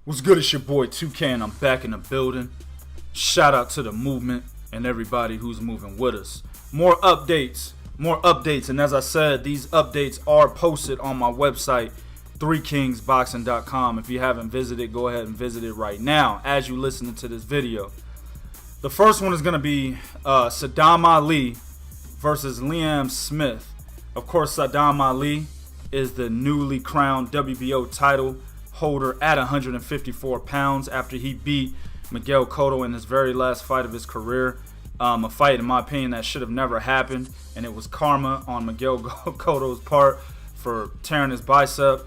What's good? It's your boy 2K and I'm back in the building. Shout out to the movement and everybody who's moving with us. More updates. And as I said, these updates are posted on my website, 3kingsboxing.com. If you haven't visited, go ahead and visit it right now as you listen to this video. The first one is going to be Sadam Ali versus Liam Smith. Of course, Sadam Ali is the newly crowned WBO title holder at 154 pounds after he beat Miguel Cotto in his very last fight of his career. A fight, in my opinion, that should have never happened, and it was karma on Miguel Cotto's part for tearing his bicep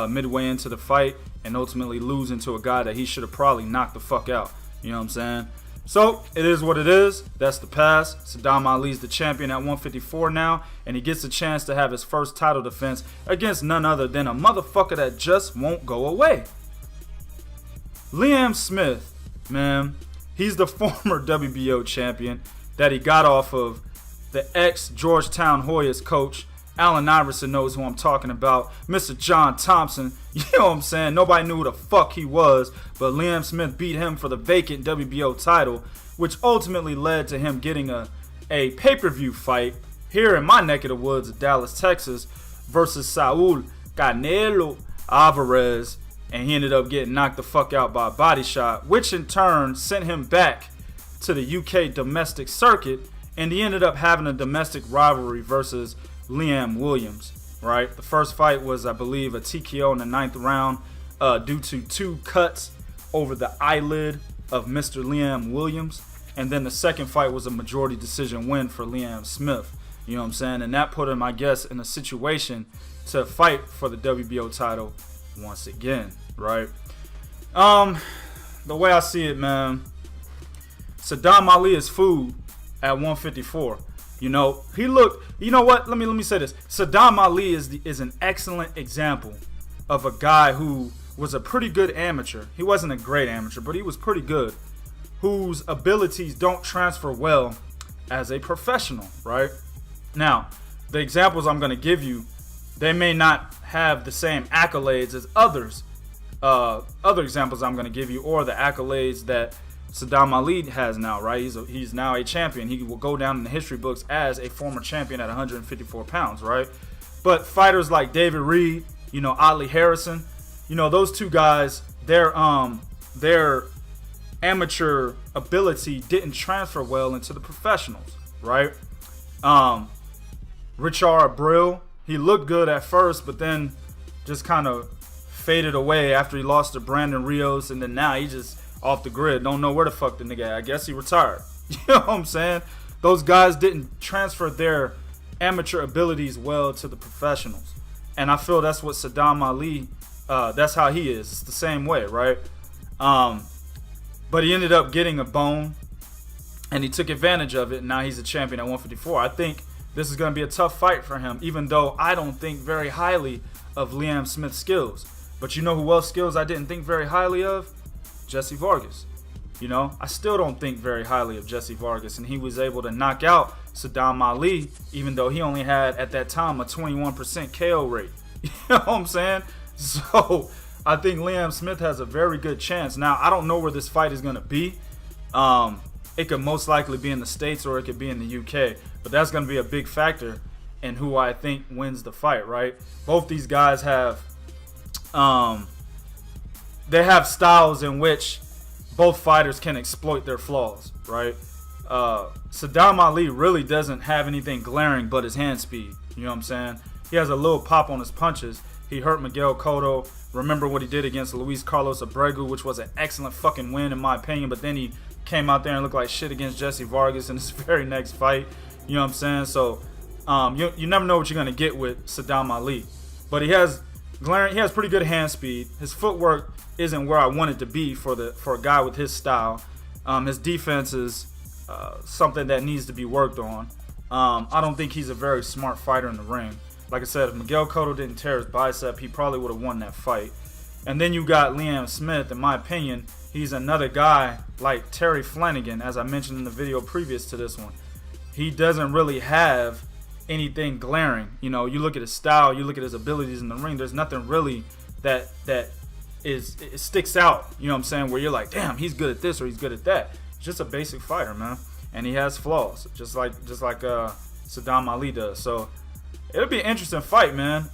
midway into the fight and ultimately losing to a guy that he should have probably knocked the fuck out. You know what I'm saying? So, it is what it is. That's the past. Sadam Ali's the champion at 154 now, and he gets a chance to have his first title defense against none other than a motherfucker that just won't go away. Liam Smith, man, he's the former WBO champion that he got off of the ex-Georgetown Hoyas coach. Allen Iverson knows who I'm talking about. Mr. John Thompson, you know what I'm saying? Nobody knew who the fuck he was, but Liam Smith beat him for the vacant WBO title, which ultimately led to him getting a pay-per-view fight here in my neck of the woods of Dallas, Texas, versus Saul Canelo Alvarez, and he ended up getting knocked the fuck out by a body shot, which in turn sent him back to the UK domestic circuit, and he ended up having a domestic rivalry versus Liam Williams, right? The first fight was, I believe, a TKO in the 9th round due to 2 cuts over the eyelid of Mr. Liam Williams. And then the second fight was a majority decision win for Liam Smith. You know what I'm saying? And that put him, I guess, in a situation to fight for the WBO title once again, right? The way I see it, man, Sadam Ali is food at 154. You know, he looked, you know what, let me say this. Sadam Ali is an excellent example of a guy who was a pretty good amateur. He wasn't a great amateur, but he was pretty good, whose abilities don't transfer well as a professional, right? Now, the examples I'm going to give you, they may not have the same accolades as others. Other examples I'm going to give you, or the accolades that Sadam Ali has now, right? He's now a champion. He will go down in the history books as a former champion at 154 pounds, right? But fighters like David Reed, you know, Otley Harrison, you know, those two guys, their amateur ability didn't transfer well into the professionals, right? Richard Brill, he looked good at first, but then just kind of faded away after he lost to Brandon Rios, and then now he just off the grid. Don't know where the fuck the nigga. I guess he retired. You know what I'm saying? Those guys didn't transfer their amateur abilities well to the professionals. And I feel that's what Sadam Ali, that's how he is. It's the same way, right? But he ended up getting a bone, and he took advantage of it, and now he's a champion at 154. I think this is going to be a tough fight for him, even though I don't think very highly of Liam Smith's skills. But you know who else skills I didn't think very highly of? Jessie Vargas. You know, I still don't think very highly of Jessie Vargas, and he was able to knock out Sadam Ali, even though he only had at that time a 21% KO rate. You know what I'm saying? So I think Liam Smith has a very good chance. Now, I don't know where this fight is going to be. It could most likely be in the States, or it could be in the UK, but that's going to be a big factor in who I think wins the fight, right? Both these guys have they have styles in which both fighters can exploit their flaws, right? Sadam Ali really doesn't have anything glaring but his hand speed. You know what I'm saying? He has a little pop on his punches. He hurt Miguel Cotto. Remember what he did against Luis Carlos Abregu, which was an excellent fucking win in my opinion. But then he came out there and looked like shit against Jessie Vargas in his very next fight. You know what I'm saying? So you never know what you're gonna get with Sadam Ali. But he has pretty good hand speed. His footwork isn't where I want it to be for a guy with his style. His defense is something that needs to be worked on. I don't think he's a very smart fighter in the ring. Like I said, if Miguel Cotto didn't tear his bicep, he probably would have won that fight. And then you got Liam Smith. In my opinion, he's another guy like Terry Flanagan, as I mentioned in the video previous to this one. He doesn't really have anything glaring. You know, you look at his style, you look at his abilities in the ring, there's nothing really that it sticks out. You know what I'm saying? Where you're like, damn, he's good at this or he's good at that. It's just a basic fighter, man, and he has flaws, just like Sadam Ali does. So it'll be an interesting fight, man.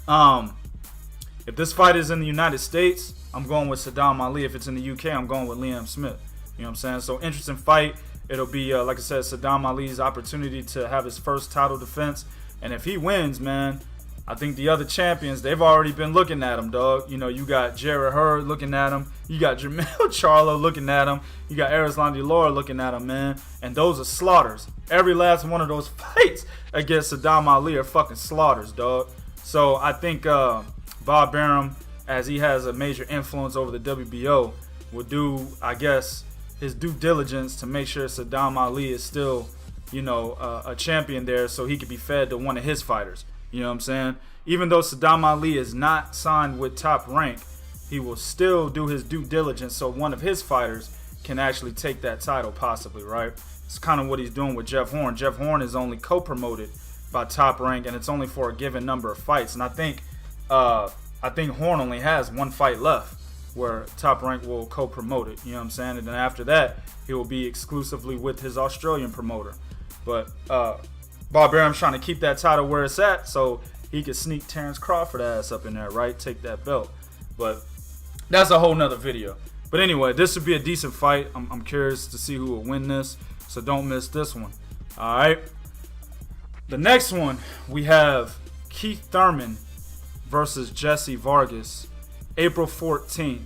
If this fight is in the United States, I'm going with Sadam Ali. If it's in the UK, I'm going with Liam Smith. You know what I'm saying? So interesting fight. It'll be, like I said, Sadam Ali's opportunity to have his first title defense. And if he wins, man, I think the other champions, they've already been looking at him, dog. You know, you got Jarrett Hurd looking at him. You got Jermell Charlo looking at him. You got Arislan Laura looking at him, man. And those are slaughters. Every last one of those fights against Sadam Ali are fucking slaughters, dog. So I think Bob Arum, as he has a major influence over the WBO, will do, I guess, his due diligence to make sure Sadam Ali is still, you know, a champion there, so he could be fed to one of his fighters. You know what I'm saying? Even though Sadam Ali is not signed with Top Rank, he will still do his due diligence so one of his fighters can actually take that title, possibly, right? It's kind of what he's doing with Jeff Horn. Jeff Horn is only co-promoted by Top Rank, and it's only for a given number of fights. And I think Horn only has one fight left where Top Rank will co-promote it. You know what I'm saying? And then after that, he will be exclusively with his Australian promoter. But Bob Arum's trying to keep that title where it's at so he could sneak Terrence Crawford ass up in there, right? Take that belt. But that's a whole nother video. But anyway, this would be a decent fight. I'm curious to see who will win this, so don't miss this one. All right. The next one, we have Keith Thurman versus Jessie Vargas, April 14th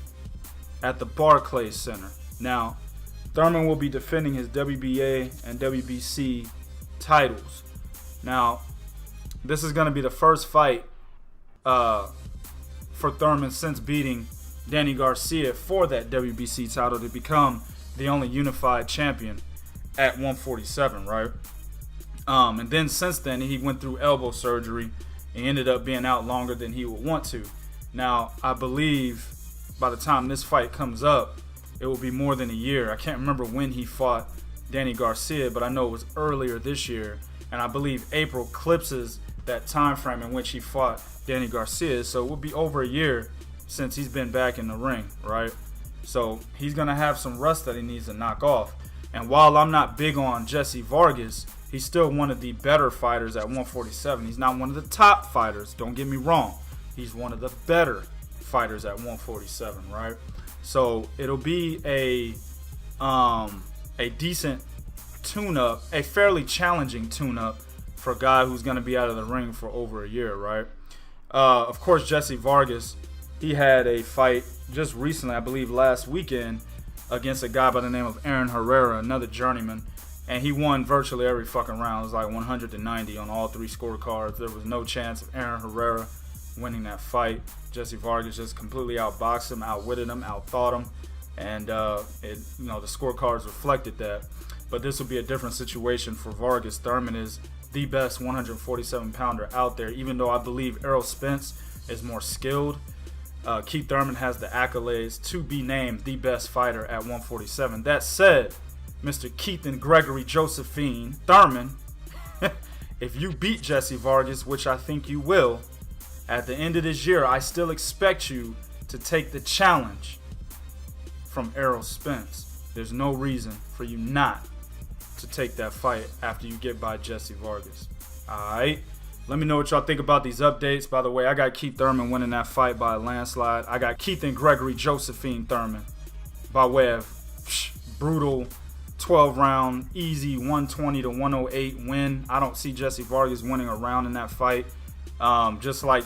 at the Barclays Center. Now, Thurman will be defending his WBA and WBC titles. Now, this is going to be the first fight for Thurman since beating Danny Garcia for that WBC title to become the only unified champion at 147, right? And then since then, he went through elbow surgery and ended up being out longer than he would want to. Now, I believe by the time this fight comes up, it will be more than a year. I can't remember when he fought Danny Garcia, but I know it was earlier this year. And I believe April eclipses that time frame in which he fought Danny Garcia. So it will be over a year since he's been back in the ring, right? So he's going to have some rust that he needs to knock off. And while I'm not big on Jessie Vargas, he's still one of the better fighters at 147. He's not one of the top fighters, don't get me wrong. He's one of the better fighters at 147, right? So it'll be a decent tune-up, a fairly challenging tune-up for a guy who's going to be out of the ring for over a year, right? Of course, Jessie Vargas, he had a fight just recently, I believe last weekend, against a guy by the name of Aaron Herrera, another journeyman, and he won virtually every fucking round. It was like 100-90 on all three scorecards. There was no chance of Aaron Herrera winning that fight. Jessie Vargas just completely outboxed him, outwitted him, outthought him, and the scorecards reflected that. But this will be a different situation for Vargas. Thurman is the best 147-pounder out there, even though I believe Errol Spence is more skilled. Keith Thurman has the accolades to be named the best fighter at 147. That said, Mr. Keith and Gregory Josephine Thurman, if you beat Jessie Vargas, which I think you will, at the end of this year, I still expect you to take the challenge from Errol Spence. There's no reason for you not to take that fight after you get by Jessie Vargas. Alright? Let me know what y'all think about these updates. By the way, I got Keith Thurman winning that fight by a landslide. I got Keith and Gregory Josephine Thurman by way of brutal 12-round, easy 120-108 win. I don't see Jessie Vargas winning a round in that fight. Just like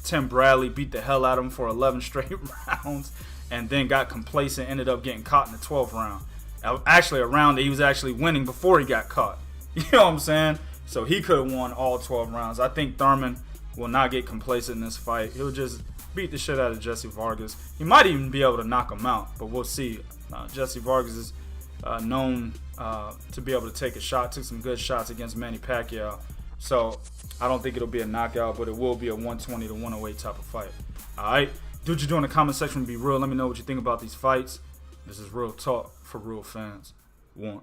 Tim Bradley beat the hell out of him for 11 straight rounds and then got complacent, ended up getting caught in the 12th round. Actually, a round that he was actually winning before he got caught. You know what I'm saying? So he could have won all 12 rounds. I think Thurman will not get complacent in this fight. He'll just beat the shit out of Jessie Vargas. He might even be able to knock him out, but we'll see. Jessie Vargas is known to be able to take a shot. Took some good shots against Manny Pacquiao. So I don't think it'll be a knockout, but it will be a 120-108 type of fight. All right? Do what you do in the comment section. Be real. Let me know what you think about these fights. This is Real Talk for real fans. 1.